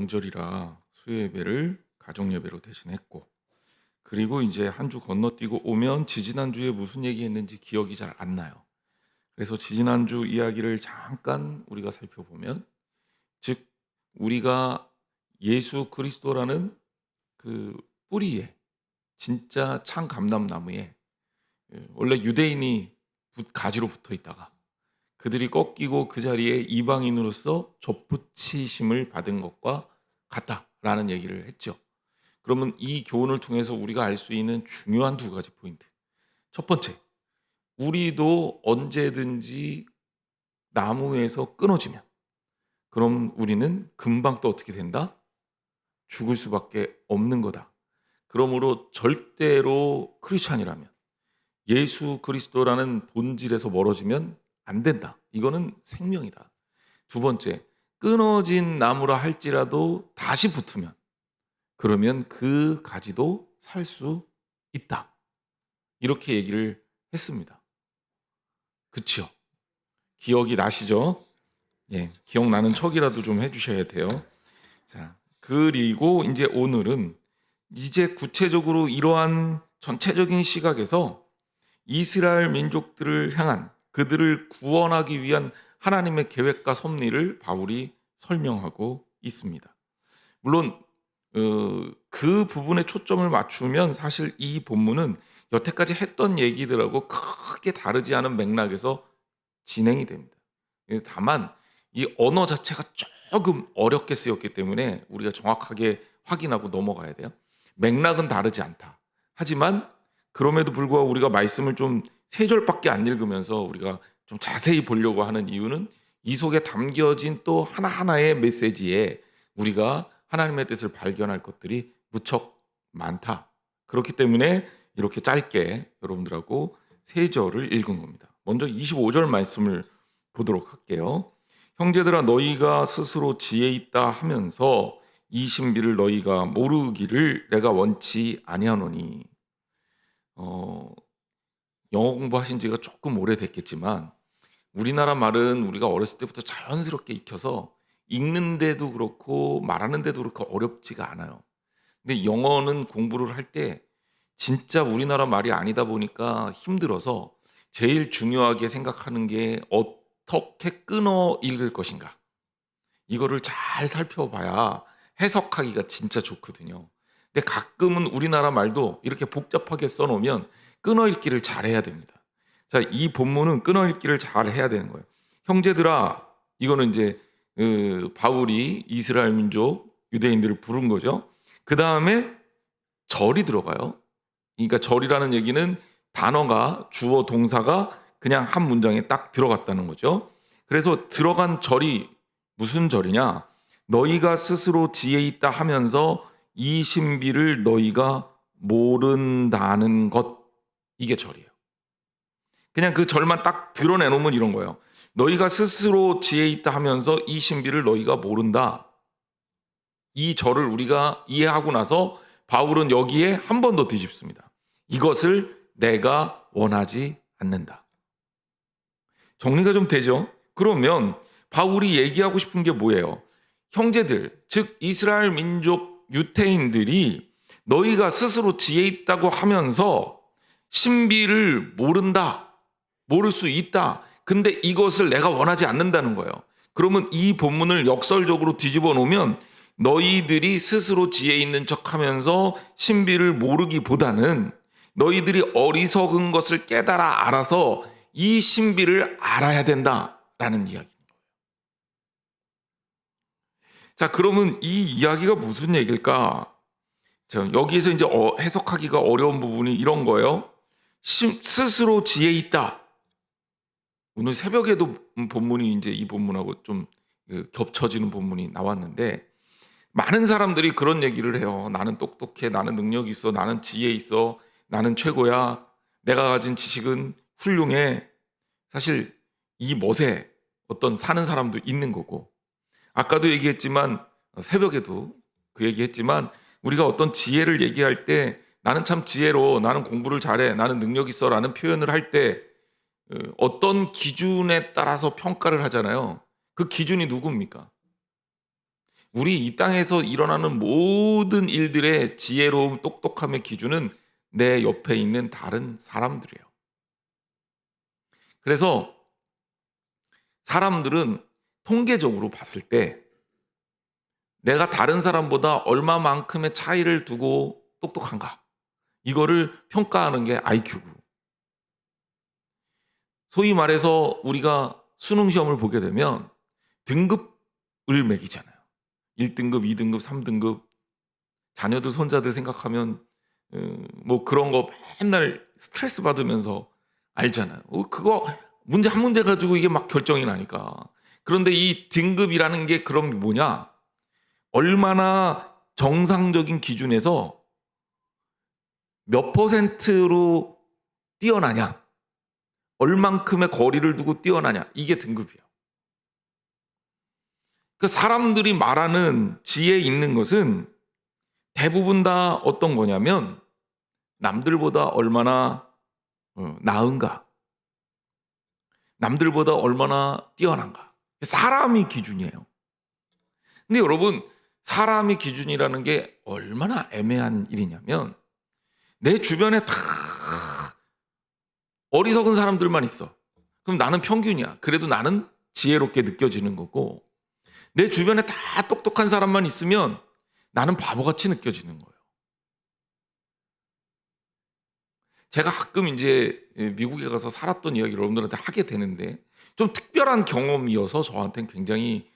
명절이라 수요예배를 가족 예배로 대신했고, 그리고 이제 한 주 건너뛰고 오면 지지난주에 무슨 얘기했는지 기억이 잘 안 나요. 그래서 지지난주 이야기를 잠깐 우리가 살펴보면, 즉 우리가 예수 그리스도라는 그 뿌리에, 진짜 참 감람나무에, 원래 유대인이 가지로 붙어 있다가 그들이 꺾이고 그 자리에 이방인으로서 접붙이심을 받은 것과 같다라는 얘기를 했죠. 그러면 이 교훈을 통해서 우리가 알 수 있는 중요한 두 가지 포인트. 첫 번째, 우리도 언제든지 나무에서 끊어지면, 그럼 우리는 금방 또 어떻게 된다? 죽을 수밖에 없는 거다. 그러므로 절대로 크리스찬이라면 예수 그리스도라는 본질에서 멀어지면 안 된다. 이거는 생명이다. 두 번째, 끊어진 나무라 할지라도 다시 붙으면, 그러면 그 가지도 살 수 있다. 이렇게 얘기를 했습니다. 그치요? 기억이 나시죠? 예, 기억나는 척이라도 좀 해주셔야 돼요. 자, 그리고 이제 오늘은 이제 구체적으로 이러한 전체적인 시각에서 이스라엘 민족들을 향한, 그들을 구원하기 위한 하나님의 계획과 섭리를 바울이 설명하고 있습니다. 물론 그 부분에 초점을 맞추면 사실 이 본문은 여태까지 했던 얘기들하고 크게 다르지 않은 맥락에서 진행이 됩니다. 다만 이 언어 자체가 조금 어렵게 쓰였기 때문에 우리가 정확하게 확인하고 넘어가야 돼요. 맥락은 다르지 않다. 하지만 그럼에도 불구하고 우리가 말씀을 좀 세 절밖에 안 읽으면서 우리가 좀 자세히 보려고 하는 이유는, 이 속에 담겨진 또 하나하나의 메시지에 우리가 하나님의 뜻을 발견할 것들이 무척 많다. 그렇기 때문에 이렇게 짧게 여러분들하고 세 절을 읽은 겁니다. 먼저 25절 말씀을 보도록 할게요. 형제들아, 너희가 스스로 지혜 있다 하면서 이 신비를 너희가 모르기를 내가 원치 아니하노니. 영어 공부하신 지가 조금 오래됐겠지만 우리나라 말은 우리가 어렸을 때부터 자연스럽게 익혀서 읽는데도 그렇고 말하는데도 그렇고 어렵지가 않아요. 근데 영어는 공부를 할 때 진짜 우리나라 말이 아니다 보니까 힘들어서 제일 중요하게 생각하는 게 어떻게 끊어 읽을 것인가. 이거를 잘 살펴봐야 해석하기가 진짜 좋거든요. 근데 가끔은 우리나라 말도 이렇게 복잡하게 써놓으면 끊어 읽기를 잘해야 됩니다. 자, 이 본문은 끊어 읽기를 잘 해야 되는 거예요. 형제들아, 이거는 이제 바울이 이스라엘 민족 유대인들을 부른 거죠. 그 다음에 절이 들어가요. 그러니까 절이라는 얘기는 단어가, 주어 동사가 그냥 한 문장에 딱 들어갔다는 거죠. 그래서 들어간 절이 무슨 절이냐? 너희가 스스로 지혜 있다 하면서 이 신비를 너희가 모른다는 것, 이게 절이에요. 그냥 그 절만 딱 드러내놓으면 이런 거예요. 너희가 스스로 지혜 있다 하면서 이 신비를 너희가 모른다. 이 절을 우리가 이해하고 나서 바울은 여기에 한 번 더 뒤집습니다. 이것을 내가 원하지 않는다. 정리가 좀 되죠? 그러면 바울이 얘기하고 싶은 게 뭐예요? 형제들, 즉 이스라엘 민족 유태인들이 너희가 스스로 지혜 있다고 하면서 신비를 모른다, 모를 수 있다. 근데 이것을 내가 원하지 않는다는 거예요. 그러면 이 본문을 역설적으로 뒤집어 놓으면 너희들이 스스로 지혜 있는 척하면서 신비를 모르기보다는 너희들이 어리석은 것을 깨달아 알아서 이 신비를 알아야 된다라는 이야기입니다. 자, 그러면 이 이야기가 무슨 얘기일까? 자, 여기에서 이제 해석하기가 어려운 부분이 이런 거예요. 스스로 지혜 있다. 오늘 새벽에도 본문이 이제 이 본문하고 좀 겹쳐지는 본문이 나왔는데, 많은 사람들이 그런 얘기를 해요. 나는 똑똑해, 나는 능력이 있어, 나는 지혜 있어, 나는 최고야, 내가 가진 지식은 훌륭해. 사실 이 멋에 어떤 사는 사람도 있는 거고, 아까도 얘기했지만 새벽에도 그 얘기했지만 우리가 어떤 지혜를 얘기할 때 나는 참 지혜로, 나는 공부를 잘해, 나는 능력 있어 라는 표현을 할 때 어떤 기준에 따라서 평가를 하잖아요. 그 기준이 누굽니까? 우리 이 땅에서 일어나는 모든 일들의 지혜로움, 똑똑함의 기준은 내 옆에 있는 다른 사람들이에요. 그래서 사람들은 통계적으로 봤을 때 내가 다른 사람보다 얼마만큼의 차이를 두고 똑똑한가, 이거를 평가하는 게 IQ고, 소위 말해서 우리가 수능 시험을 보게 되면 등급을 매기잖아요. 1등급, 2등급, 3등급. 자녀들, 손자들 생각하면 뭐 그런 거 맨날 스트레스 받으면서 알잖아요. 그거 문제 한 문제 가지고 이게 막 결정이 나니까. 그런데 이 등급이라는 게 그럼 뭐냐? 얼마나 정상적인 기준에서 몇 퍼센트로 뛰어나냐, 얼만큼의 거리를 두고 뛰어나냐, 이게 등급이에요. 그 사람들이 말하는 지혜 있는 것은 대부분 다 어떤 거냐면 남들보다 얼마나 나은가, 남들보다 얼마나 뛰어난가. 사람이 기준이에요. 근데 여러분, 사람이 기준이라는 게 얼마나 애매한 일이냐면 내 주변에 다 어리석은 사람들만 있어. 그럼 나는 평균이야. 그래도 나는 지혜롭게 느껴지는 거고, 내 주변에 다 똑똑한 사람만 있으면 나는 바보같이 느껴지는 거예요. 제가 가끔 이제 미국에 가서 살았던 이야기를 여러분들한테 하게 되는데 좀 특별한 경험이어서 저한테는 굉장히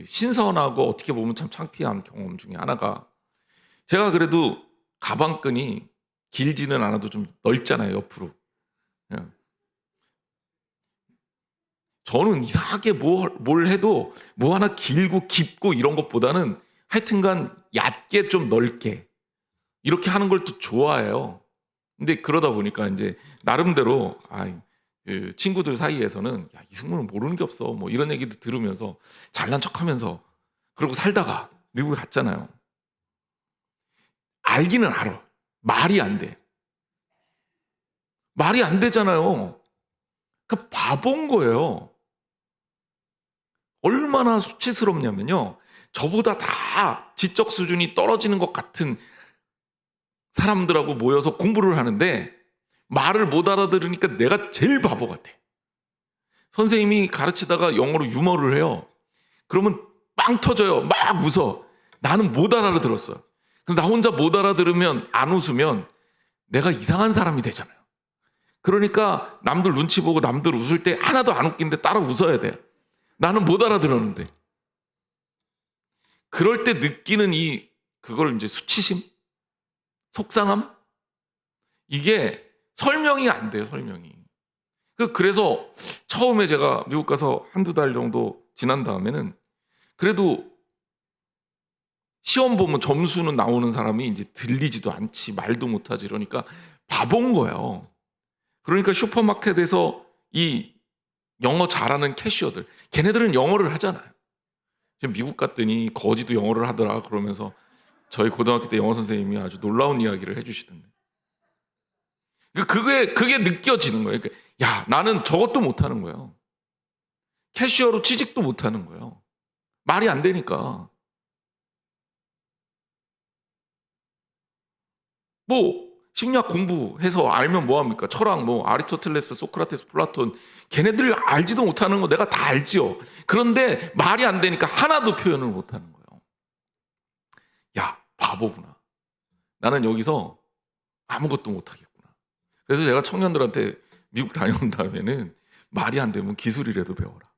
신선하고 어떻게 보면 참 창피한 경험 중에 하나가, 제가 그래도 가방끈이 길지는 않아도 좀 넓잖아요, 옆으로. 예. 저는 이상하게 뭘 해도 뭐 하나 길고 깊고 이런 것보다는 하여튼간 얕게 좀 넓게 이렇게 하는 걸 또 좋아해요. 근데 그러다 보니까 이제 나름대로 그 친구들 사이에서는 야, 이승문은 모르는 게 없어, 뭐 이런 얘기도 들으면서 잘난 척하면서 그러고 살다가 미국에 갔잖아요. 알기는 알아. 말이 안 돼. 말이 안 되잖아요. 그 바본 거예요. 얼마나 수치스럽냐면요, 저보다 다 지적 수준이 떨어지는 것 같은 사람들하고 모여서 공부를 하는데 말을 못 알아들으니까 내가 제일 바보 같아. 선생님이 가르치다가 영어로 유머를 해요. 그러면 빵 터져요. 막 웃어. 나는 못 알아들었어요. 그럼 나 혼자 못 알아들으면, 안 웃으면 내가 이상한 사람이 되잖아요. 그러니까 남들 눈치 보고 남들 웃을 때 하나도 안 웃긴데 따라 웃어야 돼요. 나는 못 알아들었는데. 그럴 때 느끼는 그걸 이제 수치심? 속상함? 이게 설명이 안 돼요, 설명이. 그래서 처음에 제가 미국 가서 한두 달 정도 지난 다음에는 그래도 시험 보면 점수는 나오는 사람이 이제 들리지도 않지, 말도 못하지, 이러니까 바본 거예요. 그러니까 슈퍼마켓에서 이 영어 잘하는 캐시어들, 걔네들은 영어를 하잖아요. 지금 미국 갔더니 거지도 영어를 하더라 그러면서 저희 고등학교 때 영어 선생님이 아주 놀라운 이야기를 해주시던데, 그게 느껴지는 거예요. 그러니까 야, 나는 저것도 못하는 거예요. 캐시어로 취직도 못하는 거예요. 말이 안 되니까. 뭐 심리학 공부해서 알면 뭐합니까? 철학, 뭐 아리스토텔레스, 소크라테스, 플라톤, 걔네들 알지도 못하는 거 내가 다 알지요. 그런데 말이 안 되니까 하나도 표현을 못하는 거예요. 야, 바보구나. 나는 여기서 아무것도 못하겠구나. 그래서 제가 청년들한테 미국 다녀온 다음에는 말이 안 되면 기술이라도 배워라.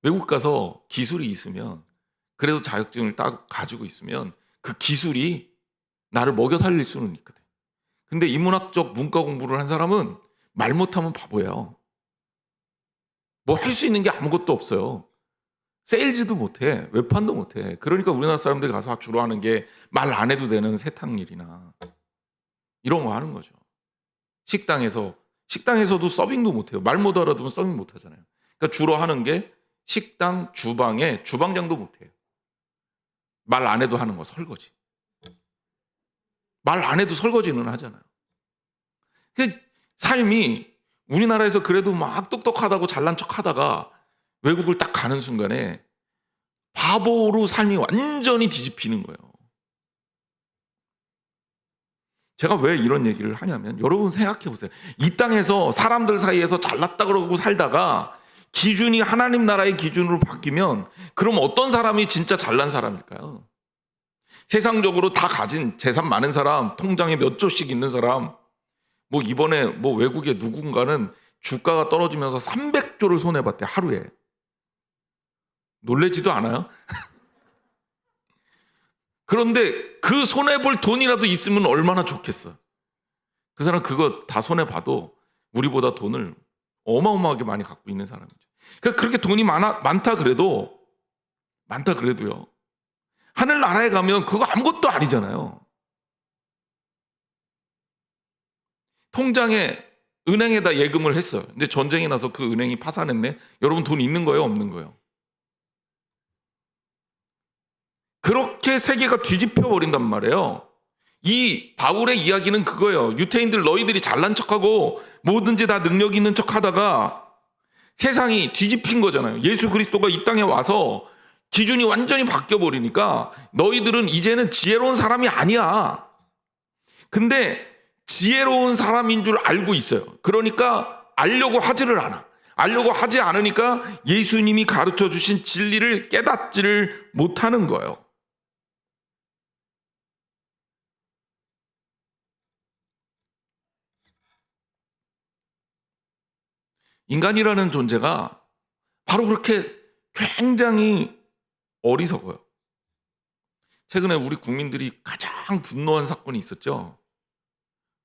외국 가서 기술이 있으면, 그래도 자격증을 가지고 있으면 그 기술이 나를 먹여 살릴 수는 있거든. 근데 인문학적 문과 공부를 한 사람은 말 못하면 바보예요. 뭐 할 수 있는 게 아무것도 없어요. 세일즈도 못해, 외판도 못해. 그러니까 우리나라 사람들이 가서 주로 하는 게 말 안 해도 되는 세탁일이나 이런 거 하는 거죠. 식당에서도 서빙도 못해요. 말 못 알아두면 서빙 못하잖아요. 그러니까 주로 하는 게 식당 주방에 주방장도 못해요. 말 안 해도 하는 거 설거지. 말 안 해도 설거지는 하잖아요. 그 삶이 우리나라에서 그래도 막 똑똑하다고 잘난 척하다가 외국을 딱 가는 순간에 바보로 삶이 완전히 뒤집히는 거예요. 제가 왜 이런 얘기를 하냐면 여러분 생각해 보세요. 이 땅에서 사람들 사이에서 잘났다 그러고 살다가 기준이 하나님 나라의 기준으로 바뀌면 그럼 어떤 사람이 진짜 잘난 사람일까요? 세상적으로 다 가진 재산 많은 사람, 통장에 몇 조씩 있는 사람, 뭐 이번에 뭐 외국의 누군가는 주가가 떨어지면서 300조를 손해봤대, 하루에. 놀래지도 않아요? 그런데 그 손해볼 돈이라도 있으면 얼마나 좋겠어. 그 사람 그거 다 손해봐도 우리보다 돈을 어마어마하게 많이 갖고 있는 사람이죠. 그러니까 그렇게 돈이 많다 그래도요. 하늘나라에 가면 그거 아무것도 아니잖아요. 통장에 은행에다 예금을 했어요. 근데 전쟁이 나서 그 은행이 파산했네. 여러분 돈 있는 거예요, 없는 거예요? 그렇게 세계가 뒤집혀 버린단 말이에요. 이 바울의 이야기는 그거예요. 유태인들 너희들이 잘난 척하고 뭐든지 다 능력 있는 척하다가 세상이 뒤집힌 거잖아요. 예수 그리스도가 이 땅에 와서 기준이 완전히 바뀌어 버리니까 너희들은 이제는 지혜로운 사람이 아니야. 근데 지혜로운 사람인 줄 알고 있어요. 그러니까 알려고 하지를 않아. 알려고 하지 않으니까 예수님이 가르쳐 주신 진리를 깨닫지를 못하는 거예요. 인간이라는 존재가 바로 그렇게 굉장히 어리석어요. 최근에 우리 국민들이 가장 분노한 사건이 있었죠.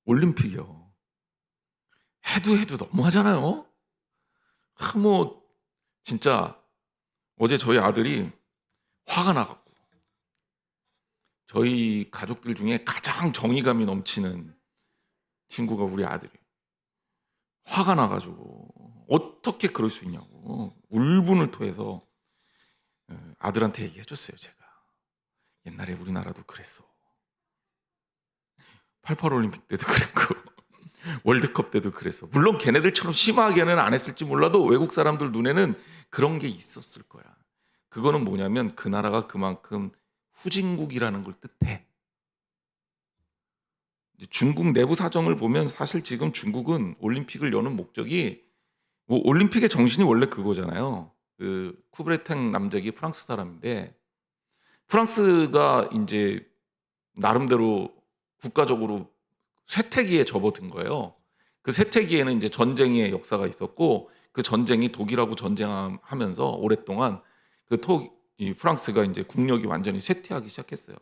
올림픽이요. 해도 너무하잖아요. 뭐 진짜 어제 저희 아들이 화가 나갖고 저희 가족들 중에 가장 정의감이 넘치는 친구가 우리 아들이 화가 나가지고 어떻게 그럴 수 있냐고 울분을 토해서 아들한테 얘기해줬어요. 제가 옛날에 우리나라도 그랬어. 88 올림픽 때도 그랬고 월드컵 때도 그랬어. 물론 걔네들처럼 심하게는 안 했을지 몰라도 외국 사람들 눈에는 그런 게 있었을 거야. 그거는 뭐냐면 그 나라가 그만큼 후진국이라는 걸 뜻해. 중국 내부 사정을 보면 사실 지금 중국은 올림픽을 여는 목적이 뭐 올림픽의 정신이 원래 그거잖아요. 그 쿠브레탱 남작이 프랑스 사람인데 프랑스가 이제 나름대로 국가적으로 쇠퇴기에 접어든 거예요. 그 쇠퇴기에는 이제 전쟁의 역사가 있었고 그 전쟁이 독일하고 전쟁하면서 오랫동안 이 프랑스가 이제 국력이 완전히 쇠퇴하기 시작했어요.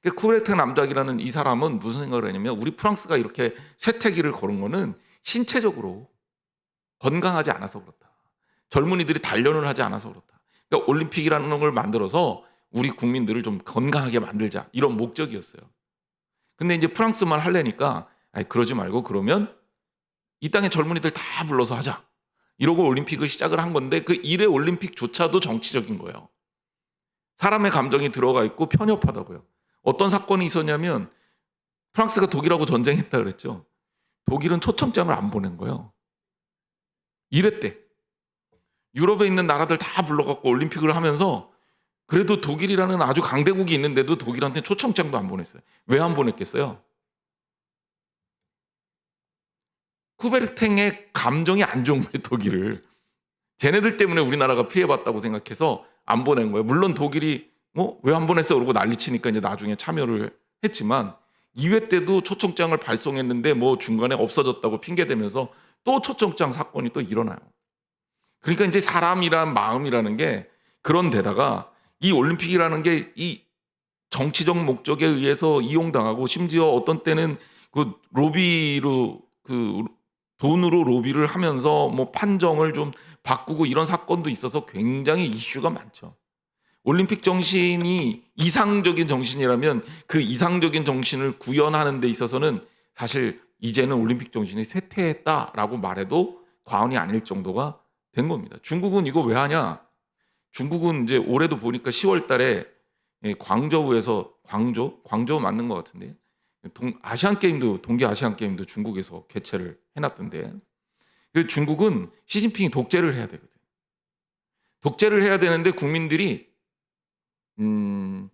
그 쿠브레탱 남작이라는 이 사람은 무슨 생각을 했냐면 우리 프랑스가 이렇게 쇠퇴기를 걸은 거는 신체적으로 건강하지 않아서 그렇다. 젊은이들이 단련을 하지 않아서 그렇다. 그러니까 올림픽이라는 걸 만들어서 우리 국민들을 좀 건강하게 만들자 이런 목적이었어요. 근데 이제 프랑스만 하려니까 그러지 말고 그러면 이 땅의 젊은이들 다 불러서 하자. 이러고 올림픽을 시작을 한 건데 그 일의 올림픽조차도 정치적인 거예요. 사람의 감정이 들어가 있고 편협하다고요. 어떤 사건이 있었냐면 프랑스가 독일하고 전쟁했다 그랬죠. 독일은 초청장을 안 보낸 거예요. 이랬대. 유럽에 있는 나라들 다 불러갖고 올림픽을 하면서 그래도 독일이라는 아주 강대국이 있는데도 독일한테 초청장도 안 보냈어요. 왜 안 보냈겠어요? 쿠베르탱의 감정이 안 좋은 거예요, 독일을. 쟤네들 때문에 우리나라가 피해봤다고 생각해서 안 보낸 거예요. 물론 독일이 왜 안 보냈어? 그러고 난리치니까 이제 나중에 참여를 했지만 2회 때도 초청장을 발송했는데 뭐 중간에 없어졌다고 핑계대면서 또 초청장 사건이 또 일어나요. 그러니까 이제 사람이란 마음이라는 게 그런 데다가 이 올림픽이라는 게 이 정치적 목적에 의해서 이용당하고 심지어 어떤 때는 그 로비로 그 돈으로 로비를 하면서 뭐 판정을 좀 바꾸고 이런 사건도 있어서 굉장히 이슈가 많죠. 올림픽 정신이 이상적인 정신이라면 그 이상적인 정신을 구현하는 데 있어서는 사실 이제는 올림픽 정신이 쇠퇴했다라고 말해도 과언이 아닐 정도가 된 겁니다. 중국은 이거 왜 하냐? 중국은 이제 올해도 보니까 10월 달에 광저우에서 광저우 맞는 것 같은데 아시안 게임도 동계 아시안 게임도 중국에서 개최를 해놨던데 그 중국은 시진핑이 독재를 해야 되거든. 독재를 해야 되는데 국민들이 음,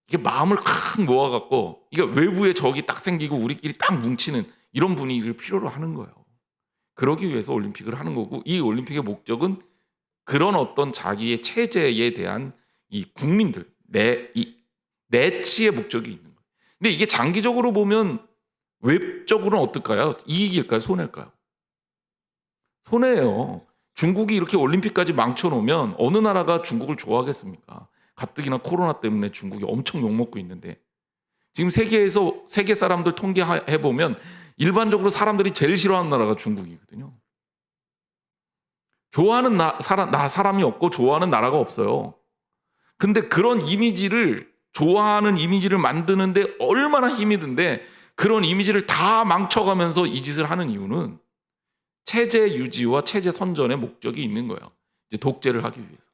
이게 마음을 큰 모아갖고 이게 외부에 적이 딱 생기고 우리끼리 딱 뭉치는 이런 분위기를 필요로 하는 거예요. 그러기 위해서 올림픽을 하는 거고, 이 올림픽의 목적은 그런 어떤 자기의 체제에 대한 이 국민들, 내치의 목적이 있는 거예요. 근데 이게 장기적으로 보면 외적으로는 어떨까요? 이익일까요? 손해일까요? 손해예요. 중국이 이렇게 올림픽까지 망쳐놓으면 어느 나라가 중국을 좋아하겠습니까? 가뜩이나 코로나 때문에 중국이 엄청 욕먹고 있는데, 지금 세계 사람들 통계해 보면 일반적으로 사람들이 제일 싫어하는 나라가 중국이거든요. 좋아하는 사람이 없고 좋아하는 나라가 없어요. 근데 그런 이미지를, 좋아하는 이미지를 만드는데 얼마나 힘이 든데, 그런 이미지를 다 망쳐가면서 이 짓을 하는 이유는 체제 유지와 체제 선전의 목적이 있는 거예요. 이제 독재를 하기 위해서.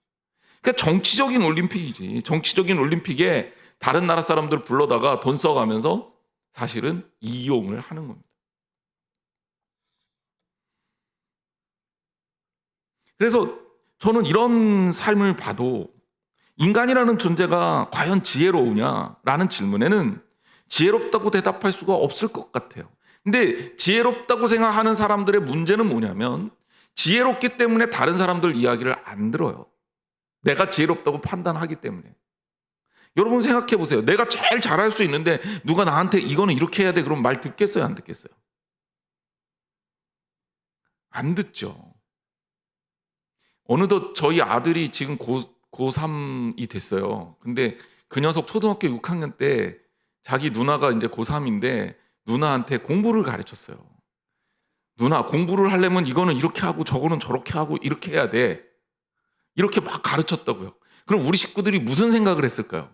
그러니까 정치적인 올림픽이지. 정치적인 올림픽에 다른 나라 사람들을 불러다가 돈 써가면서 사실은 이용을 하는 겁니다. 그래서 저는 이런 삶을 봐도 인간이라는 존재가 과연 지혜로우냐라는 질문에는 지혜롭다고 대답할 수가 없을 것 같아요. 근데 지혜롭다고 생각하는 사람들의 문제는 뭐냐면, 지혜롭기 때문에 다른 사람들 이야기를 안 들어요. 내가 지혜롭다고 판단하기 때문에. 여러분 생각해 보세요. 내가 제일 잘할 수 있는데 누가 나한테 이거는 이렇게 해야 돼 그럼 말 듣겠어요, 안 듣겠어요? 안 듣죠. 어느덧 저희 아들이 지금 고3이 됐어요. 근데 그 녀석 초등학교 6학년 때 자기 누나가 이제 고3인데 누나한테 공부를 가르쳤어요. 누나, 공부를 하려면 이거는 이렇게 하고 저거는 저렇게 하고 이렇게 해야 돼. 이렇게 막 가르쳤다고요. 그럼 우리 식구들이 무슨 생각을 했을까요?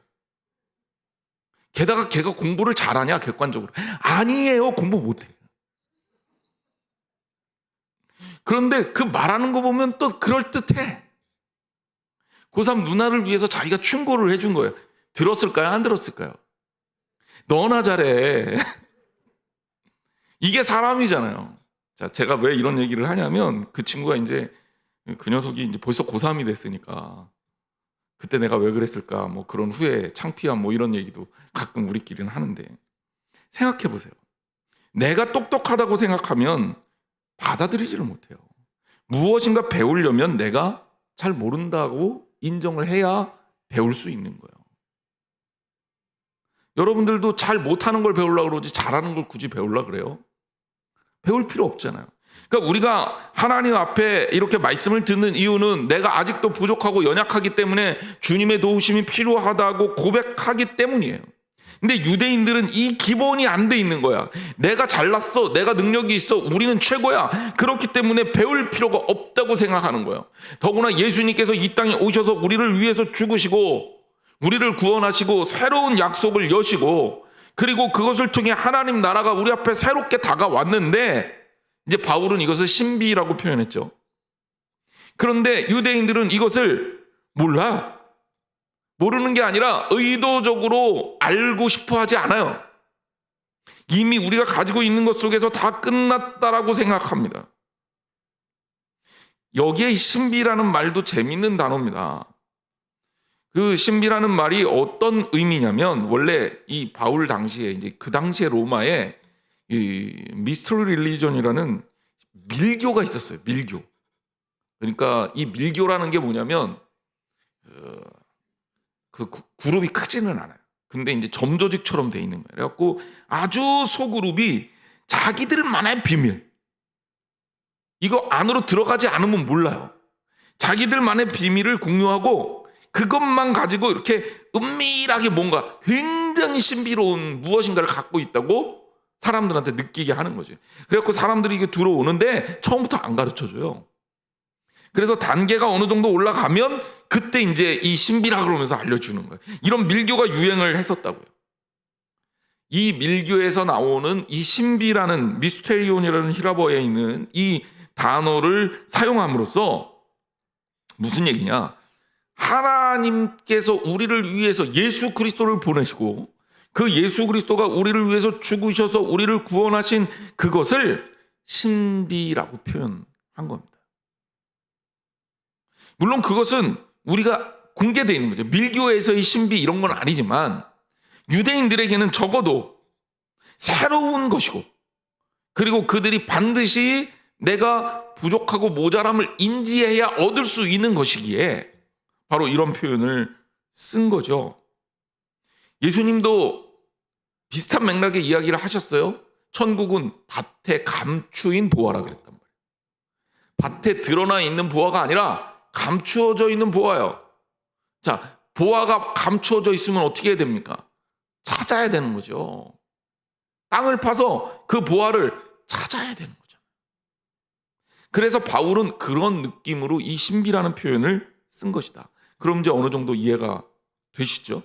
게다가 걔가 공부를 잘하냐, 객관적으로? 아니에요, 공부 못해. 그런데 그 말하는 거 보면 또 그럴듯해. 고3 누나를 위해서 자기가 충고를 해준 거예요. 들었을까요? 안 들었을까요? 너나 잘해. 이게 사람이잖아요. 자, 제가 왜 이런 얘기를 하냐면, 그 친구가 이제, 그 녀석이 이제 벌써 고3이 됐으니까 그때 내가 왜 그랬을까, 뭐 그런 후회, 창피함, 뭐 이런 얘기도 가끔 우리끼리는 하는데, 생각해 보세요. 내가 똑똑하다고 생각하면 받아들이지를 못해요. 무엇인가 배우려면 내가 잘 모른다고 인정을 해야 배울 수 있는 거예요. 여러분들도 잘 못하는 걸 배우려고 그러지 잘하는 걸 굳이 배우려고 그래요? 배울 필요 없잖아요. 그러니까 우리가 하나님 앞에 이렇게 말씀을 듣는 이유는 내가 아직도 부족하고 연약하기 때문에 주님의 도우심이 필요하다고 고백하기 때문이에요. 근데 유대인들은 이 기본이 안 돼 있는 거야. 내가 잘났어, 내가 능력이 있어, 우리는 최고야. 그렇기 때문에 배울 필요가 없다고 생각하는 거예요. 더구나 예수님께서 이 땅에 오셔서 우리를 위해서 죽으시고 우리를 구원하시고 새로운 약속을 여시고, 그리고 그것을 통해 하나님 나라가 우리 앞에 새롭게 다가왔는데, 이제 바울은 이것을 신비라고 표현했죠. 그런데 유대인들은 이것을 몰라. 모르는 게 아니라 의도적으로 알고 싶어 하지 않아요. 이미 우리가 가지고 있는 것 속에서 다 끝났다라고 생각합니다. 여기에 신비라는 말도 재밌는 단어입니다. 그 신비라는 말이 어떤 의미냐면, 원래 이 바울 당시에, 이제 그 당시에 로마에 이 미스터리 릴리전이라는 밀교가 있었어요. 밀교. 그러니까 이 밀교라는 게 뭐냐면, 그 그룹이 크지는 않아요. 근데 이제 점조직처럼 돼 있는 거예요. 그래갖고 아주 소그룹이 자기들만의 비밀, 이거 안으로 들어가지 않으면 몰라요. 자기들만의 비밀을 공유하고 그것만 가지고 이렇게 은밀하게 뭔가 굉장히 신비로운 무엇인가를 갖고 있다고 사람들한테 느끼게 하는 거죠. 그래갖고 사람들이 이게 들어오는데 처음부터 안 가르쳐줘요. 그래서 단계가 어느 정도 올라가면 그때 이제 이 신비라 그러면서 알려주는 거예요. 이런 밀교가 유행을 했었다고요. 이 밀교에서 나오는 이 신비라는, 미스테리온이라는 히라버에 있는 이 단어를 사용함으로써 무슨 얘기냐? 하나님께서 우리를 위해서 예수 그리스도를 보내시고 그 예수 그리스도가 우리를 위해서 죽으셔서 우리를 구원하신 그것을 신비라고 표현한 겁니다. 물론 그것은 우리가 공개되어 있는 거죠. 밀교에서의 신비 이런 건 아니지만 유대인들에게는 적어도 새로운 것이고, 그리고 그들이 반드시 내가 부족하고 모자람을 인지해야 얻을 수 있는 것이기에 바로 이런 표현을 쓴 거죠. 예수님도 비슷한 맥락의 이야기를 하셨어요. 천국은 밭에 감추인 보화라 그랬단 말이에요. 밭에 드러나 있는 보화가 아니라 감추어져 있는 보화예요. 자, 보화가 감추어져 있으면 어떻게 해야 됩니까? 찾아야 되는 거죠. 땅을 파서 그 보화를 찾아야 되는 거죠. 그래서 바울은 그런 느낌으로 이 신비라는 표현을 쓴 것이다. 그럼 이제 어느 정도 이해가 되시죠?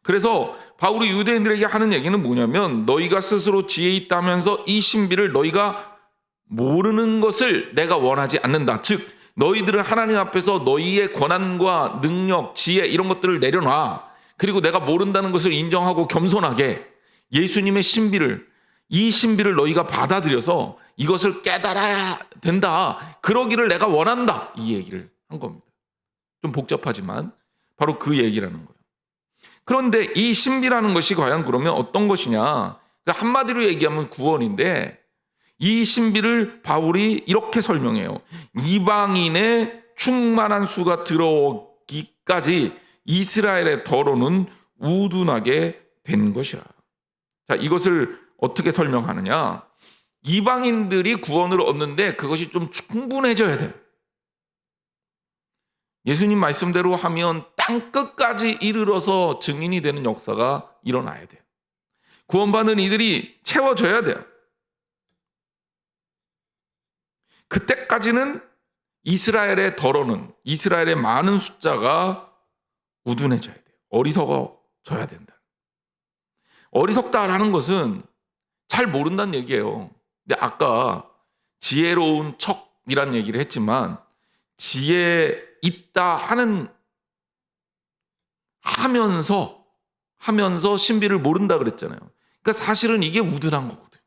그래서 바울이 유대인들에게 하는 얘기는 뭐냐면, 너희가 스스로 지혜 있다면서 이 신비를 너희가 모르는 것을 내가 원하지 않는다. 즉 너희들은 하나님 앞에서 너희의 권한과 능력, 지혜 이런 것들을 내려놔. 그리고 내가 모른다는 것을 인정하고 겸손하게 예수님의 신비를, 이 신비를 너희가 받아들여서 이것을 깨달아야 된다. 그러기를 내가 원한다. 이 얘기를 한 겁니다. 좀 복잡하지만 바로 그 얘기라는 거예요. 그런데 이 신비라는 것이 과연 그러면 어떤 것이냐? 한마디로 얘기하면 구원인데, 이 신비를 바울이 이렇게 설명해요. 이방인의 충만한 수가 들어오기까지 이스라엘의 더러는 우둔하게 된 것이라. 자, 이것을 어떻게 설명하느냐? 이방인들이 구원을 얻는데 그것이 좀 충분해져야 돼요. 예수님 말씀대로 하면 땅끝까지 이르러서 증인이 되는 역사가 일어나야 돼요. 구원받는 이들이 채워져야 돼요. 그때까지는 이스라엘의 더러는, 이스라엘의 많은 숫자가 우둔해져야 돼요. 어리석어져야 된다. 어리석다라는 것은 잘 모른다는 얘기예요. 근데 아까 지혜로운 척이란 얘기를 했지만, 지혜 있다 하면서 신비를 모른다 그랬잖아요. 그러니까 사실은 이게 우둔한 거거든요.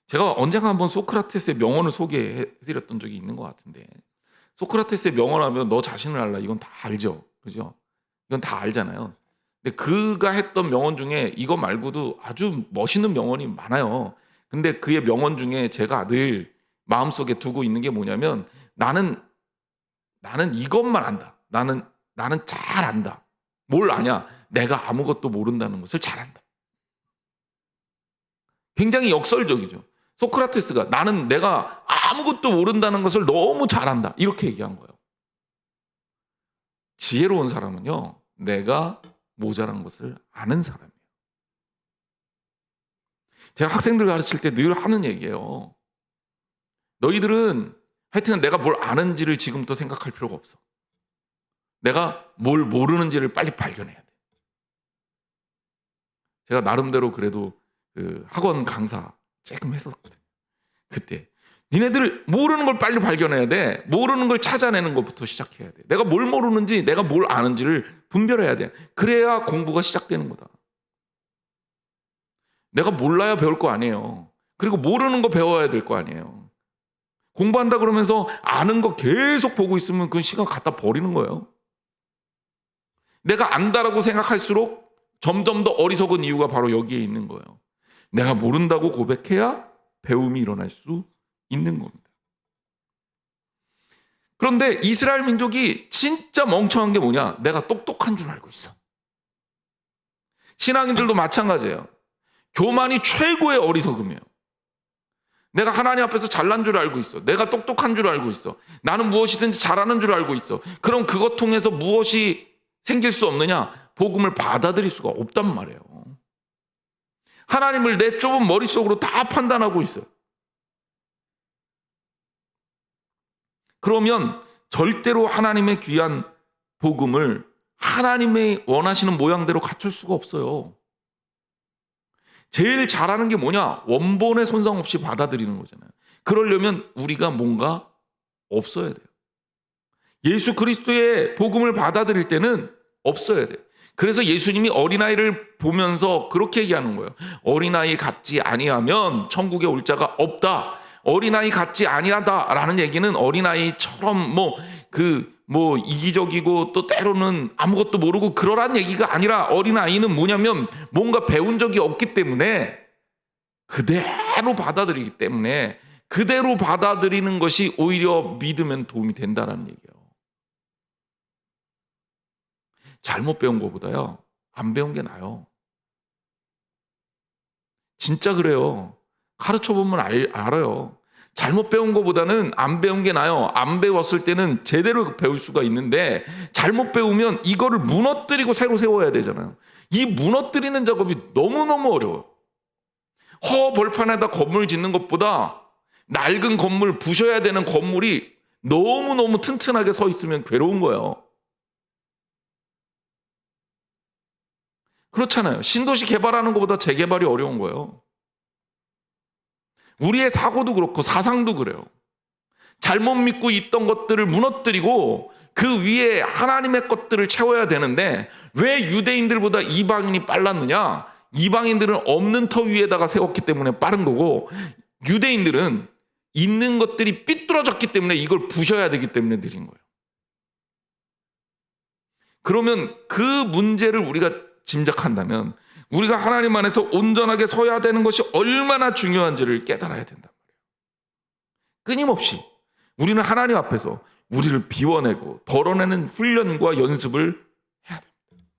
제가 언젠가 한번 소크라테스의 명언을 소개해드렸던 적이 있는 것 같은데, 소크라테스의 명언하면 너 자신을 알라, 이건 다 알죠, 그죠? 이건 다 알잖아요. 근데 그가 했던 명언 중에 이거 말고도 아주 멋있는 명언이 많아요. 근데 그의 명언 중에 제가 늘 마음속에 두고 있는 게 뭐냐면, 나는 이것만 안다. 나는 잘 안다. 뭘 아냐? 내가 아무것도 모른다는 것을 잘 안다. 굉장히 역설적이죠. 소크라테스가 내가 아무것도 모른다는 것을 너무 잘 안다. 이렇게 얘기한 거예요. 지혜로운 사람은요, 내가 모자란 것을 아는 사람이에요. 제가 학생들 가르칠 때 늘 하는 얘기예요. 너희들은 하여튼 내가 뭘 아는지를 지금부터 생각할 필요가 없어. 내가 뭘 모르는지를 빨리 발견해야 돼. 제가 나름대로 그래도 그 학원 강사 조금 했었거든요. 그때 니네들 모르는 걸 빨리 발견해야 돼. 모르는 걸 찾아내는 것부터 시작해야 돼. 내가 뭘 모르는지, 내가 뭘 아는지를 분별해야 돼. 그래야 공부가 시작되는 거다. 내가 몰라야 배울 거 아니에요. 그리고 모르는 거 배워야 될 거 아니에요. 공부한다 그러면서 아는 거 계속 보고 있으면 그 시간 갖다 버리는 거예요. 내가 안다라고 생각할수록 점점 더 어리석은 이유가 바로 여기에 있는 거예요. 내가 모른다고 고백해야 배움이 일어날 수 있는 겁니다. 그런데 이스라엘 민족이 진짜 멍청한 게 뭐냐? 내가 똑똑한 줄 알고 있어. 신앙인들도 마찬가지예요. 교만이 최고의 어리석음이에요. 내가 하나님 앞에서 잘난 줄 알고 있어. 내가 똑똑한 줄 알고 있어. 나는 무엇이든지 잘하는 줄 알고 있어. 그럼 그것 통해서 무엇이 생길 수 없느냐? 복음을 받아들일 수가 없단 말이에요. 하나님을 내 좁은 머릿속으로 다 판단하고 있어요. 그러면 절대로 하나님의 귀한 복음을 하나님의 원하시는 모양대로 갖출 수가 없어요. 제일 잘하는 게 뭐냐? 원본의 손상 없이 받아들이는 거잖아요. 그러려면 우리가 뭔가 없어야 돼요. 예수 그리스도의 복음을 받아들일 때는 없어야 돼요. 그래서 예수님이 어린아이를 보면서 그렇게 얘기하는 거예요. 어린아이 같지 아니하면 천국에 올 자가 없다. 어린아이 같지 아니하다라는 얘기는 어린아이처럼 뭐 이기적이고 또 때로는 아무것도 모르고 그러란 얘기가 아니라 어린아이는 뭐냐면 뭔가 배운 적이 없기 때문에 그대로 받아들이기 때문에 그대로 받아들이는 것이 오히려 믿으면 도움이 된다는 얘기예요. 잘못 배운 것보다요, 안 배운 게 나아요. 진짜 그래요. 가르쳐보면 알아요. 잘못 배운 것보다는 안 배운 게 나아요. 안 배웠을 때는 제대로 배울 수가 있는데 잘못 배우면 이거를 무너뜨리고 새로 세워야 되잖아요. 이 무너뜨리는 작업이 너무너무 어려워요. 벌판에다 건물 짓는 것보다 낡은 건물, 부셔야 되는 건물이 너무너무 튼튼하게 서 있으면 괴로운 거예요. 그렇잖아요. 신도시 개발하는 것보다 재개발이 어려운 거예요. 우리의 사고도 그렇고 사상도 그래요. 잘못 믿고 있던 것들을 무너뜨리고 그 위에 하나님의 것들을 채워야 되는데 왜 유대인들보다 이방인이 빨랐느냐? 이방인들은 없는 터 위에다가 세웠기 때문에 빠른 거고 유대인들은 있는 것들이 삐뚤어졌기 때문에 이걸 부셔야 되기 때문에 느린 거예요. 그러면 그 문제를 우리가 짐작한다면 우리가 하나님 안에서 온전하게 서야 되는 것이 얼마나 중요한지를 깨달아야 된단 말이에요. 끊임없이 우리는 하나님 앞에서 우리를 비워내고 덜어내는 훈련과 연습을 해야 됩니다.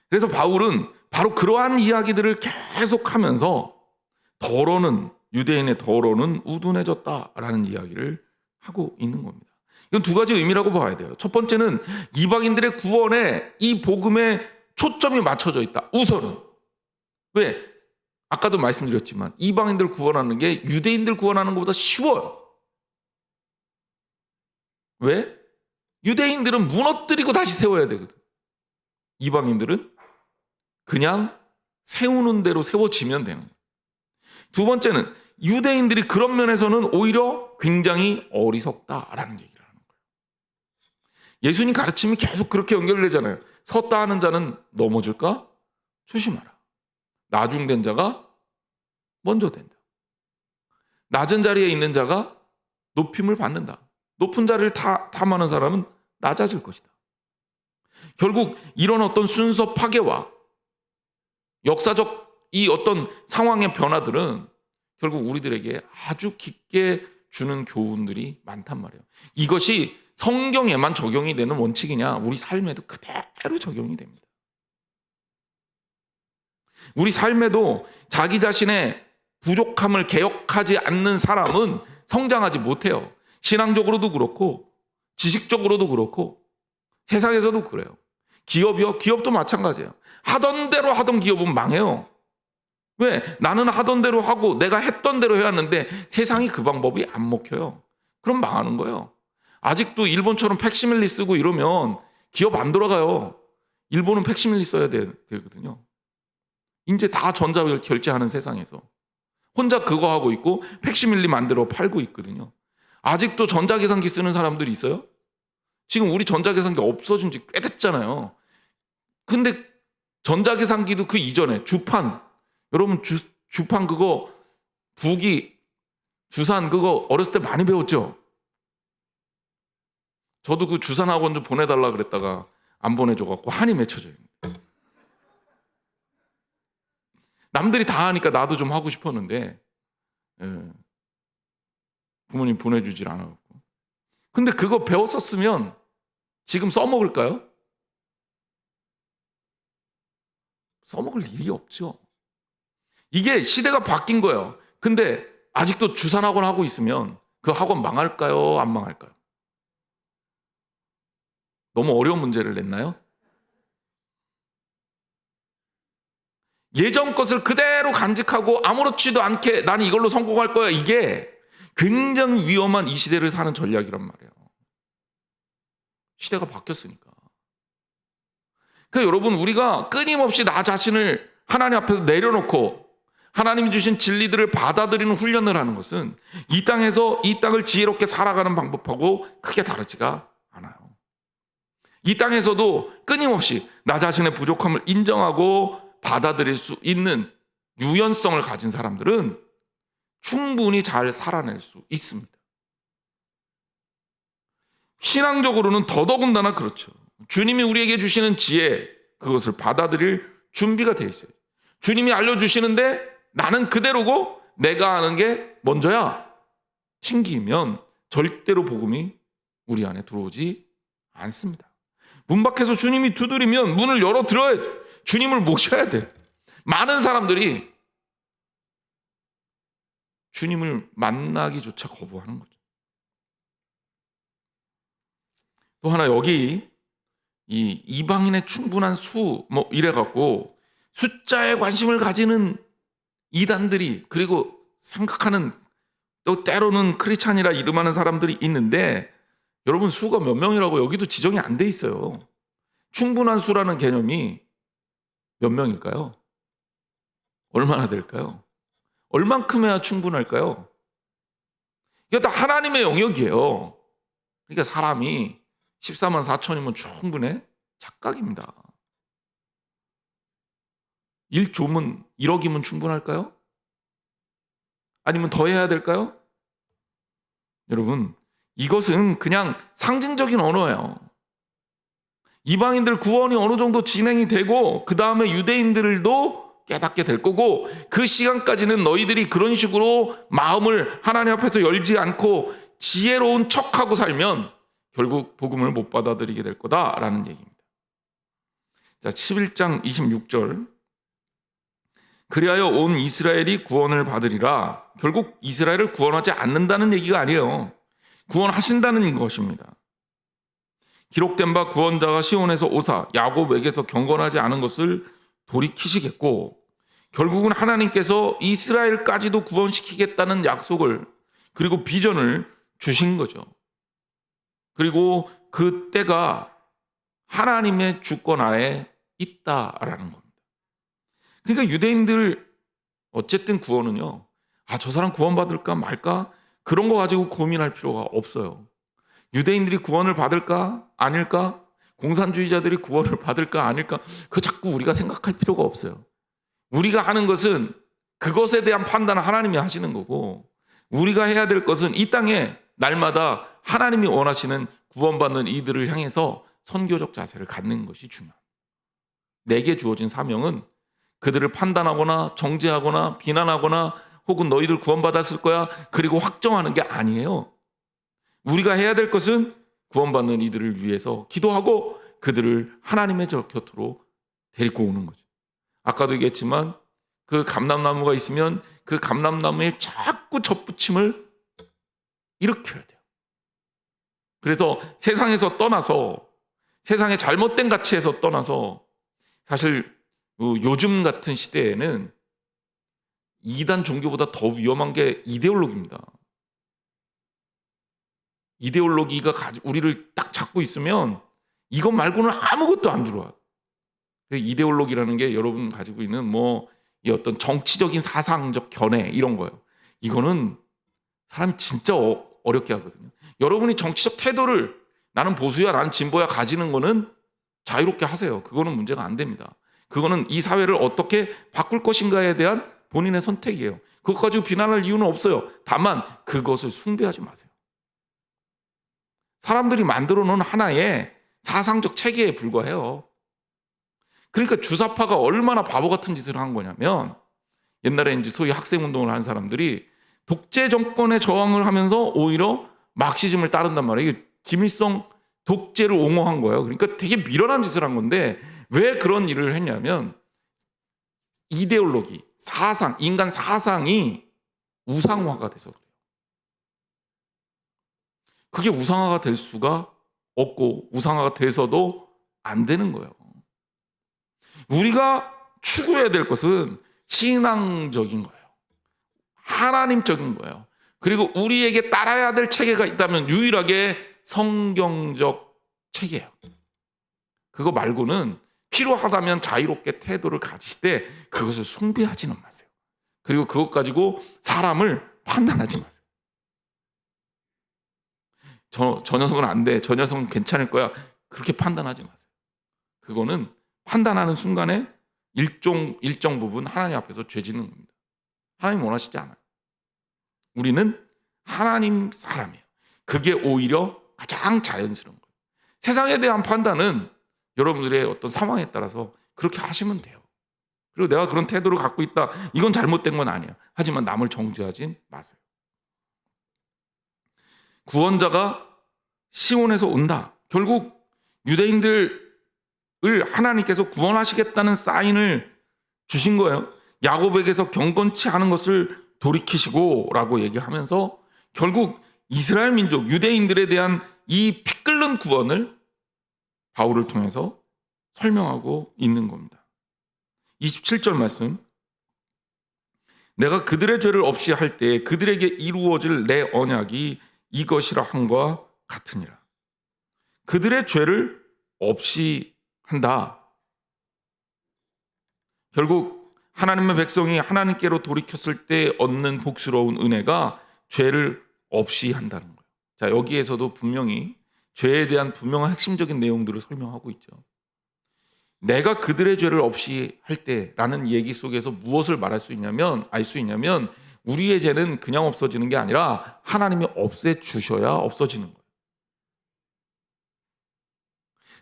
그래서 바울은 바로 그러한 이야기들을 계속하면서 유대인의 덜어는 우둔해졌다라는 이야기를 하고 있는 겁니다. 이건 두 가지 의미라고 봐야 돼요. 첫 번째는 이방인들의 구원에 이 복음에 초점이 맞춰져 있다. 우선은. 왜? 아까도 말씀드렸지만 이방인들 구원하는 게 유대인들 구원하는 것보다 쉬워요. 왜? 유대인들은 무너뜨리고 다시 세워야 되거든. 이방인들은 그냥 세우는 대로 세워지면 되는 거예요. 두 번째는 유대인들이 그런 면에서는 오히려 굉장히 어리석다라는 얘기를 하는 거예요. 예수님 가르침이 계속 그렇게 연결되잖아요. 섰다 하는 자는 넘어질까? 조심하라. 나중된 자가 먼저 된다. 낮은 자리에 있는 자가 높임을 받는다. 높은 자리를 탐하는 사람은 낮아질 것이다. 결국 이런 어떤 순서 파괴와 역사적 이 어떤 상황의 변화들은 결국 우리들에게 아주 깊게 주는 교훈들이 많단 말이에요. 이것이 성경에만 적용이 되는 원칙이냐? 우리 삶에도 그대로 적용이 됩니다. 우리 삶에도 자기 자신의 부족함을 개혁하지 않는 사람은 성장하지 못해요. 신앙적으로도 그렇고 지식적으로도 그렇고 세상에서도 그래요. 기업도 마찬가지예요. 하던 대로 하던 기업은 망해요. 왜? 나는 하던 대로 하고 내가 했던 대로 해왔는데 세상이 그 방법이 안 먹혀요. 그럼 망하는 거예요. 아직도 일본처럼 팩시밀리 쓰고 이러면 기업 안 돌아가요. 일본은 팩시밀리 써야 되거든요. 이제 다 전자결제하는 세상에서 혼자 그거 하고 있고 팩시밀리 만들어 팔고 있거든요. 아직도 전자계산기 쓰는 사람들이 있어요? 지금 우리 전자계산기 없어진 지 꽤 됐잖아요. 근데 전자계산기도 그 이전에 주판, 여러분 주판 그거 부기, 주산 그거 어렸을 때 많이 배웠죠? 저도 그 주산 학원 좀 보내달라 그랬다가 안 보내줘갖고 한이 맺혀져요. 남들이 다 하니까 나도 좀 하고 싶었는데 부모님 보내주질 않아갖고. 근데 그거 배웠었으면 지금 써먹을까요? 써먹을 일이 없죠. 이게 시대가 바뀐 거예요. 근데 아직도 주산학원 하고 있으면 그 학원 망할까요? 안 망할까요? 너무 어려운 문제를 냈나요? 예전 것을 그대로 간직하고 아무렇지도 않게 나는 이걸로 성공할 거야. 이게 굉장히 위험한 이 시대를 사는 전략이란 말이에요. 시대가 바뀌었으니까. 그러니까 여러분 우리가 끊임없이 나 자신을 하나님 앞에서 내려놓고 하나님이 주신 진리들을 받아들이는 훈련을 하는 것은 이 땅에서 이 땅을 지혜롭게 살아가는 방법하고 크게 다르지가 않아요. 이 땅에서도 끊임없이 나 자신의 부족함을 인정하고 받아들일 수 있는 유연성을 가진 사람들은 충분히 잘 살아낼 수 있습니다. 신앙적으로는 더더군다나 그렇죠. 주님이 우리에게 주시는 지혜, 그것을 받아들일 준비가 되어 있어요. 주님이 알려주시는데 나는 그대로고 내가 아는 게 먼저야 튕기면 절대로 복음이 우리 안에 들어오지 않습니다. 문 밖에서 주님이 두드리면 문을 열어드려야 돼. 주님을 모셔야 돼. 많은 사람들이 주님을 만나기조차 거부하는 거죠. 또 하나, 여기 이 이방인의 충분한 수 이래갖고 숫자에 관심을 가지는 이단들이, 그리고 생각하는, 또 때로는 크리스찬이라 이름하는 사람들이 있는데, 여러분 수가 몇 명이라고 여기도 지정이 안 돼 있어요. 충분한 수라는 개념이 몇 명일까요? 얼마나 될까요? 얼만큼 해야 충분할까요? 이게 다 하나님의 영역이에요. 그러니까 사람이 14만 4천이면 충분해? 착각입니다. 1조면 1억이면 충분할까요? 아니면 더 해야 될까요? 여러분, 이것은 그냥 상징적인 언어예요. 이방인들 구원이 어느 정도 진행이 되고 그 다음에 유대인들도 깨닫게 될 거고, 그 시간까지는 너희들이 그런 식으로 마음을 하나님 앞에서 열지 않고 지혜로운 척하고 살면 결국 복음을 못 받아들이게 될 거다라는 얘기입니다. 자, 11장 26절. 그리하여 온 이스라엘이 구원을 받으리라. 결국 이스라엘을 구원하지 않는다는 얘기가 아니에요. 구원하신다는 것입니다. 기록된 바 구원자가 시온에서 오사 야곱에게서 경건하지 않은 것을 돌이키시겠고, 결국은 하나님께서 이스라엘까지도 구원시키겠다는 약속을, 그리고 비전을 주신 거죠. 그리고 그 때가 하나님의 주권 아래 있다라는 겁니다. 그러니까 유대인들 어쨌든 구원은요, 저 사람 구원받을까 말까 그런 거 가지고 고민할 필요가 없어요. 유대인들이 구원을 받을까 아닐까, 공산주의자들이 구원을 받을까 아닐까, 그거 자꾸 우리가 생각할 필요가 없어요. 우리가 하는 것은 그것에 대한 판단을 하나님이 하시는 거고, 우리가 해야 될 것은 이 땅에 날마다 하나님이 원하시는 구원받는 이들을 향해서 선교적 자세를 갖는 것이 중요합니다. 내게 주어진 사명은 그들을 판단하거나 정죄하거나 비난하거나 혹은 너희들 구원받았을 거야 그리고 확정하는 게 아니에요. 우리가 해야 될 것은 구원받는 이들을 위해서 기도하고 그들을 하나님의 곁으로 데리고 오는 거죠. 아까도 얘기했지만 그 감람나무가 있으면 그 감람나무에 자꾸 젖붙임을 일으켜야 돼요. 그래서 세상에서 떠나서, 세상의 잘못된 가치에서 떠나서, 사실 요즘 같은 시대에는 이단 종교보다 더 위험한 게 이데올로기입니다. 이데올로기가 우리를 딱 잡고 있으면 이것 말고는 아무것도 안 들어와요. 이데올로기라는 게 여러분 가지고 있는 이 어떤 정치적인 사상적 견해 이런 거예요. 이거는 사람이 진짜 어렵게 하거든요. 여러분이 정치적 태도를 나는 보수야, 나는 진보야 가지는 거는 자유롭게 하세요. 그거는 문제가 안 됩니다. 그거는 이 사회를 어떻게 바꿀 것인가에 대한 본인의 선택이에요. 그것 가지고 비난할 이유는 없어요. 다만 그것을 숭배하지 마세요. 사람들이 만들어 놓은 하나의 사상적 체계에 불과해요. 그러니까 주사파가 얼마나 바보 같은 짓을 한 거냐면, 옛날에 이제 소위 학생운동을 한 사람들이 독재 정권에 저항을 하면서 오히려 막시즘을 따른단 말이에요. 이게 김일성 독재를 옹호한 거예요. 그러니까 되게 미련한 짓을 한 건데, 왜 그런 일을 했냐면 이데올로기, 사상, 인간 사상이 우상화가 돼서 그래요. 그게 우상화가 될 수가 없고 우상화가 돼서도 안 되는 거예요. 우리가 추구해야 될 것은 신앙적인 거예요. 하나님적인 거예요. 그리고 우리에게 따라야 될 체계가 있다면 유일하게 성경적 체계예요. 그거 말고는 필요하다면 자유롭게 태도를 가지시되 그것을 숭배하지는 마세요. 그리고 그것 가지고 사람을 판단하지 마세요. 저 녀석은 안 돼, 저 녀석은 괜찮을 거야, 그렇게 판단하지 마세요. 그거는 판단하는 순간에 일정 부분 하나님 앞에서 죄 짓는 겁니다. 하나님 원하시지 않아요. 우리는 하나님 사람이에요. 그게 오히려 가장 자연스러운 거예요. 세상에 대한 판단은 여러분들의 어떤 상황에 따라서 그렇게 하시면 돼요. 그리고 내가 그런 태도를 갖고 있다, 이건 잘못된 건 아니에요. 하지만 남을 정죄하진 마세요. 구원자가 시온에서 온다. 결국 유대인들을 하나님께서 구원하시겠다는 사인을 주신 거예요. 야곱에게서 경건치 않은 것을 돌이키시고 라고 얘기하면서 결국 이스라엘 민족, 유대인들에 대한 이 피 끓는 구원을 바울을 통해서 설명하고 있는 겁니다. 27절 말씀. 내가 그들의 죄를 없이 할 때에 그들에게 이루어질 내 언약이 이것이라 함과 같으니라. 그들의 죄를 없이 한다. 결국 하나님의 백성이 하나님께로 돌이켰을 때 얻는 복스러운 은혜가 죄를 없이 한다는 거예요. 자, 여기에서도 분명히 죄에 대한 분명한 핵심적인 내용들을 설명하고 있죠. 내가 그들의 죄를 없이 할 때라는 얘기 속에서 무엇을 말할 수 있냐면, 알 수 있냐면, 우리의 죄는 그냥 없어지는 게 아니라 하나님이 없애주셔야 없어지는 거예요.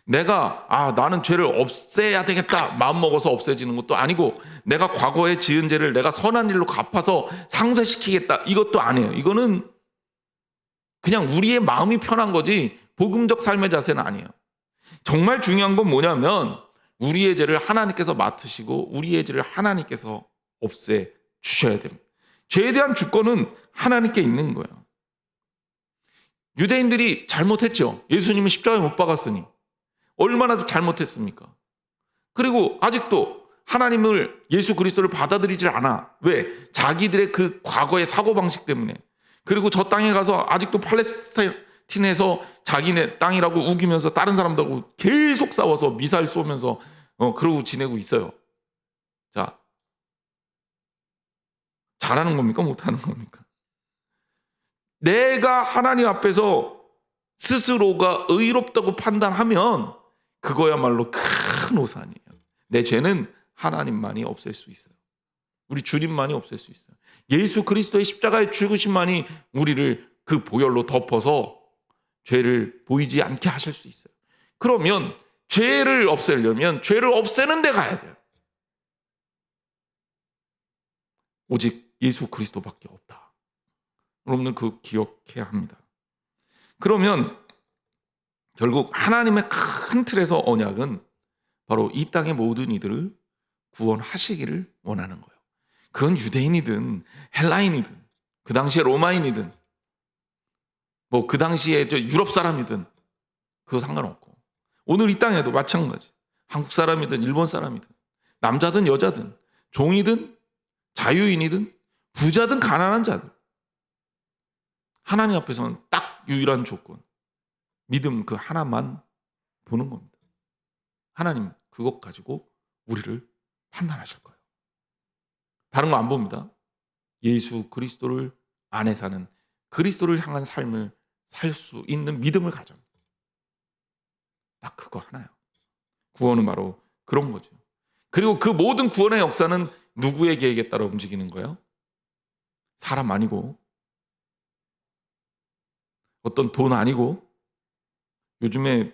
내가 나는 죄를 없애야 되겠다 마음먹어서 없애지는 것도 아니고, 내가 과거에 지은 죄를 내가 선한 일로 갚아서 상쇄시키겠다 이것도 아니에요. 이거는 그냥 우리의 마음이 편한 거지 복음적 삶의 자세는 아니에요. 정말 중요한 건 뭐냐면 우리의 죄를 하나님께서 맡으시고 우리의 죄를 하나님께서 없애주셔야 됩니다. 죄에 대한 주권은 하나님께 있는 거예요. 유대인들이 잘못했죠. 예수님은 십자가에 못 박았으니 얼마나 잘못했습니까? 그리고 아직도 하나님을, 예수 그리스도를 받아들이질 않아. 왜? 자기들의 그 과거의 사고방식 때문에. 그리고 저 땅에 가서 아직도 팔레스타인에서 자기네 땅이라고 우기면서 다른 사람들하고 계속 싸워서 미사일 쏘면서 그러고 지내고 있어요. 자, 잘하는 겁니까? 못하는 겁니까? 내가 하나님 앞에서 스스로가 의롭다고 판단하면 그거야말로 큰 오산이에요. 내 죄는 하나님만이 없앨 수 있어요. 우리 주님만이 없앨 수 있어요. 예수 그리스도의 십자가의 죽으심만이 우리를 그 보혈로 덮어서 죄를 보이지 않게 하실 수 있어요. 그러면 죄를 없애려면 죄를 없애는 데 가야 돼요. 오직 예수 그리스도밖에 없다. 여러분들 그거 기억해야 합니다. 그러면 결국 하나님의 큰 틀에서 언약은 바로 이 땅의 모든 이들을 구원하시기를 원하는 거예요. 그건 유대인이든 헬라인이든 그 당시에 로마인이든 뭐 그 당시에 유럽 사람이든 그거 상관없고, 오늘 이 땅에도 마찬가지. 한국 사람이든 일본 사람이든 남자든 여자든 종이든 자유인이든 부자든 가난한 자들, 하나님 앞에서는 딱 유일한 조건, 믿음 그 하나만 보는 겁니다. 하나님 그것 가지고 우리를 판단하실 거예요. 다른 거 안 봅니다. 예수 그리스도를 안에 사는, 그리스도를 향한 삶을 살 수 있는 믿음을 가져. 딱 그거 하나요. 구원은 바로 그런 거죠. 그리고 그 모든 구원의 역사는 누구의 계획에 따라 움직이는 거예요? 사람 아니고, 어떤 돈 아니고. 요즘에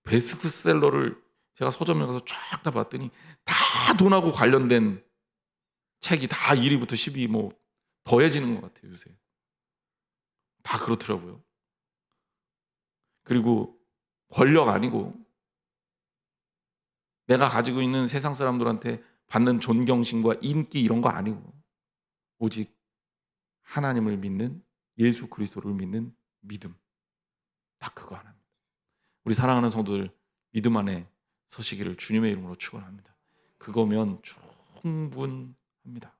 베스트셀러를 제가 서점에 가서 쫙 다 봤더니 다 돈하고 관련된 책이 다 1위부터 10위 뭐 더해지는 것 같아요. 요새 다 그렇더라고요. 그리고 권력 아니고, 내가 가지고 있는 세상 사람들한테 받는 존경심과 인기 이런 거 아니고, 오직 하나님을 믿는, 예수 그리스도를 믿는 믿음, 딱 그거 하나입니다. 우리 사랑하는 성도들, 믿음 안에 서시기를 주님의 이름으로 축원합니다. 그거면 충분합니다.